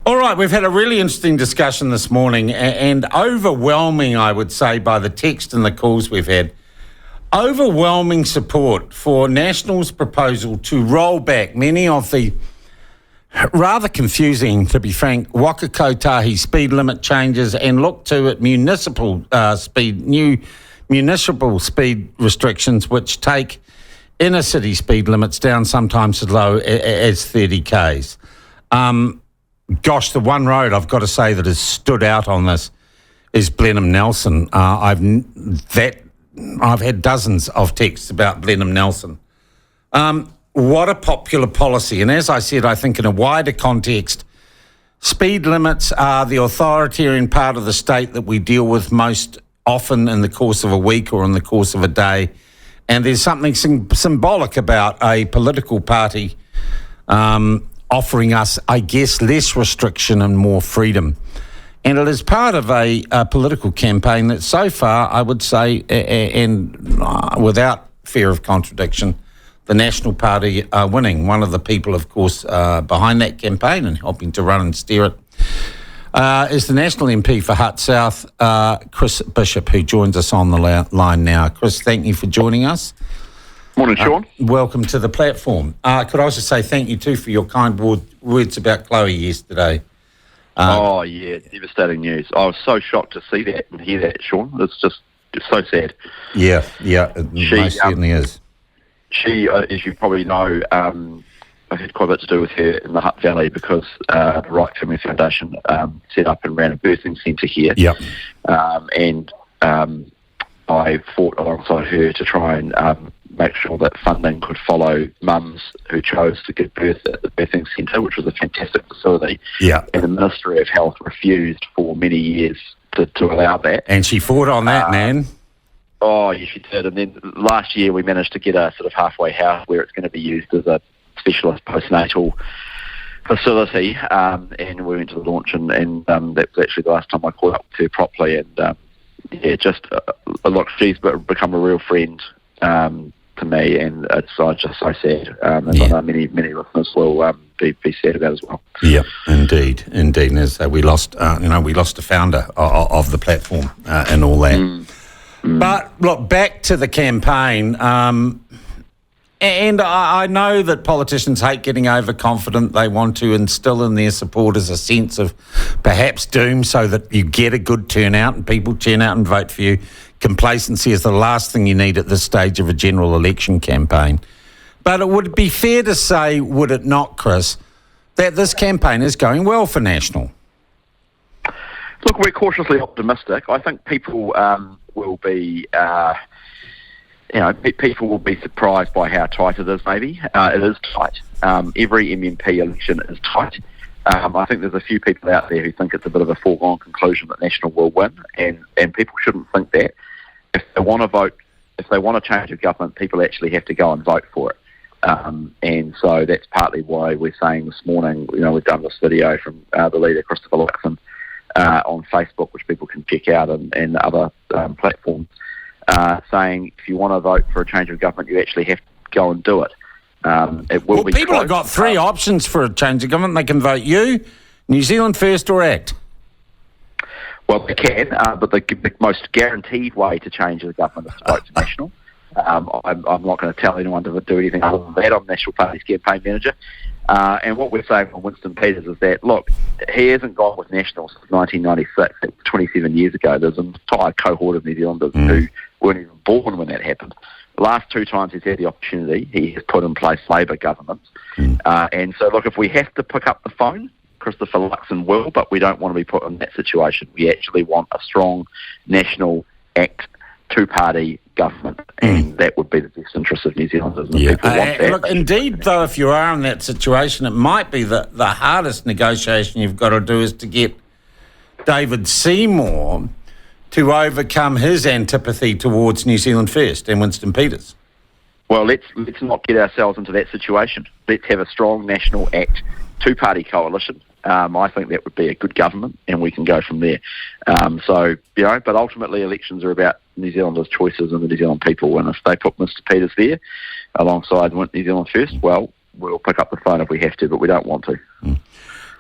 All right, we've had a really interesting discussion this morning and overwhelming, I would say, by the text and the calls we've had, overwhelming support for National's proposal to roll back many of the rather confusing, to be frank, Waka Kotahi speed limit changes and look to at new municipal speed restrictions which take inner city speed limits down sometimes as low as 30 k's. Gosh, the one road I've got to say that has stood out on this is Blenheim Nelson. I've had dozens of texts about Blenheim Nelson. What a popular policy. And as I said, I think in a wider context, speed limits are the authoritarian part of the state that we deal with most often in the course of a week or in the course of a day. And there's something symbolic about a political party offering us, I guess, less restriction and more freedom. And it is part of a political campaign that so far, I would say, and without fear of contradiction, the National Party are winning. One of the people, of course, behind that campaign and helping to run and steer it is the National MP for Hutt South, Chris Bishop, who joins us on the line now. Chris, thank you for joining us. Morning, Sean. Welcome to the platform. Could I also say thank you too for your kind words about Chloe yesterday? Devastating news. I was so shocked to see that and hear that, Sean. It's just so sad. Yeah, it most certainly is. She, as you probably know, I had quite a bit to do with her in the Hutt Valley because the Wright Family Foundation set up and ran a birthing centre here. Yep. And I fought alongside her to try and make sure that funding could follow mums who chose to give birth at the birthing centre, which was a fantastic facility. Yeah. And the Ministry of Health refused for many years to allow that. And she fought on that, man. Oh, yes, she did. And then last year we managed to get a sort of halfway house where it's going to be used as a specialist postnatal facility. And we went to the launch, and that was actually the last time I caught up with her properly. And look, she's become a real friend to me, and it's just so sad. And I know many listeners will be sad about as well. Yeah, indeed. And as we lost, we lost a founder of the platform and all that. But look, back to the campaign. And I know that politicians hate getting overconfident. They want to instill in their supporters a sense of perhaps doom so that you get a good turnout and people turn out and vote for you. Complacency is the last thing you need at this stage of a general election campaign. But it would be fair to say, would it not, Chris, that this campaign is going well for National? Look, we're cautiously optimistic. I think people will be... people will be surprised by how tight it is, maybe. It is tight. Every MMP election is tight. I think there's a few people out there who think it's a bit of a foregone conclusion that National will win, and people shouldn't think that. If they want to vote, if they want to change of government, people actually have to go and vote for it. And so that's partly why we're saying this morning, we've done this video from the leader, Christopher Luxon, on Facebook, which people can check out, and other platforms, saying if you want to vote for a change of government, you actually have to go and do it. It will be people close. have got three options for a change of government. They can vote you, New Zealand First, or ACT. Well, they can, but the most guaranteed way to change the government is to vote for National. I'm not going to tell anyone to do anything other than that. I'm National Party's campaign manager. And what we're saying from Winston Peters is that, look, he hasn't gone with National since 1996. That's 27 years ago. There's an entire cohort of New Zealanders who weren't even born when that happened. The last two times he's had the opportunity, he has put in place Labour governments. And so, look, if we have to pick up the phone, Christopher Luxon will, but we don't want to be put in that situation. We actually want a strong National ACT two-party government, and that would be the best interest of New Zealanders. And people want that. Look, indeed, though, if you are in that situation, it might be the hardest negotiation you've got to do is to get David Seymour to overcome his antipathy towards New Zealand First and Winston Peters. Well, let's not get ourselves into that situation. Let's have a strong National ACT two-party coalition. I think that would be a good government, and we can go from there. But ultimately elections are about New Zealanders' choices and the New Zealand people, and if they put Mr Peters there alongside New Zealand First, well, we'll pick up the phone if we have to, but we don't want to.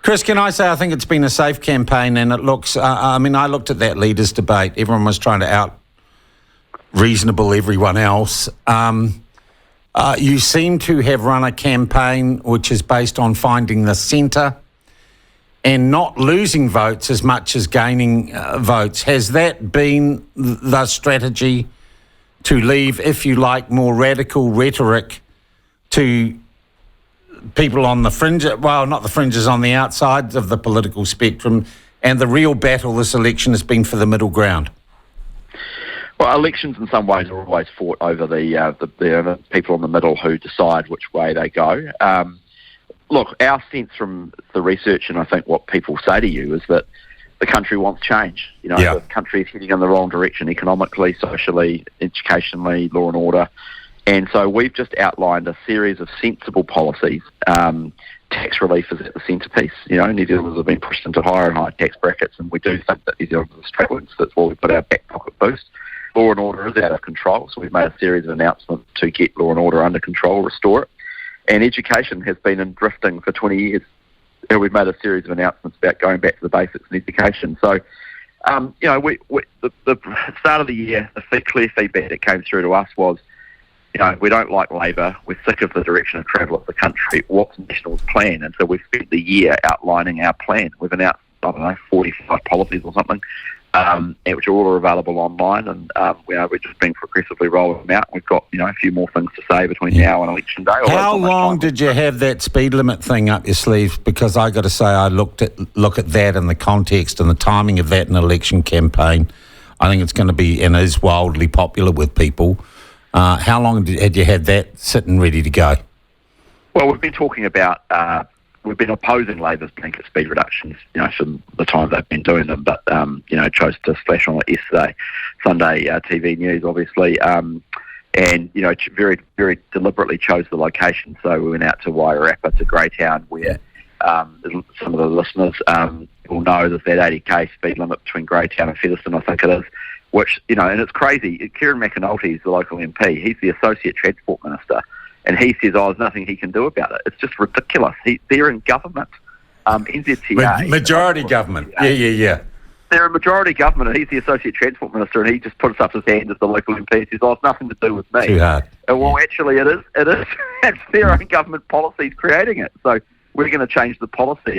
Chris, can I say I think it's been a safe campaign, and it looks, I looked at that leaders' debate. Everyone was trying to out-reasonable everyone else. You seem to have run a campaign which is based on finding the centre and not losing votes as much as gaining votes. Has that been the strategy to leave, if you like, more radical rhetoric to people on the fringe, well, not the fringes, on the outside of the political spectrum, and the real battle this election has been for the middle ground? Well, elections in some ways are always fought over the people in the middle who decide which way they go. Look, our sense from the research, and I think what people say to you, is that the country wants change. The country is heading in the wrong direction economically, socially, educationally, law and order. And so we've just outlined a series of sensible policies. Tax relief is at the centrepiece. New Zealanders have been pushed into higher and higher tax brackets, and we do think that New Zealanders are struggling, so that's why we put our back pocket boost. Law and order is out of control, so we've made a series of announcements to get law and order under control, restore it. And education has been in drifting for 20 years. And we've made a series of announcements about going back to the basics in education. So, the start of the year, the clear feedback that came through to us was, we don't like Labor. We're sick of the direction of travel of the country. What's National's plan? And so we've spent the year outlining our plan. We've announced, 45 policies or something, which are all available online. And we've just been progressively rolling them out. We've got, a few more things to say between now and election day. How long did you have that speed limit thing up your sleeve? Because I got to say, I look at that in the context and the timing of that in an election campaign. I think it's going to be and is wildly popular with people. How long had you had that sitting ready to go? Well, we've been talking about, we've been opposing Labor's blanket speed reductions, from the time they've been doing them, but, chose to splash on it yesterday, Sunday TV news, obviously, and, very, very deliberately chose the location. So we went out to Wairarapa, to Greytown, where some of the listeners will know there's that 80k speed limit between Greytown and Featherston, I think it is. Which, and it's crazy. Kieran McAnulty is the local MP. He's the Associate Transport Minister. And he says, there's nothing he can do about it. It's just ridiculous. They're in government. NZTA. Majority government. Yeah. They're a majority government, and he's the Associate Transport Minister, and he just puts up his hand as the local MP and says, it's nothing to do with me. Too hard. Well, actually, it is. It's their own government policies creating it. So we're going to change the policy.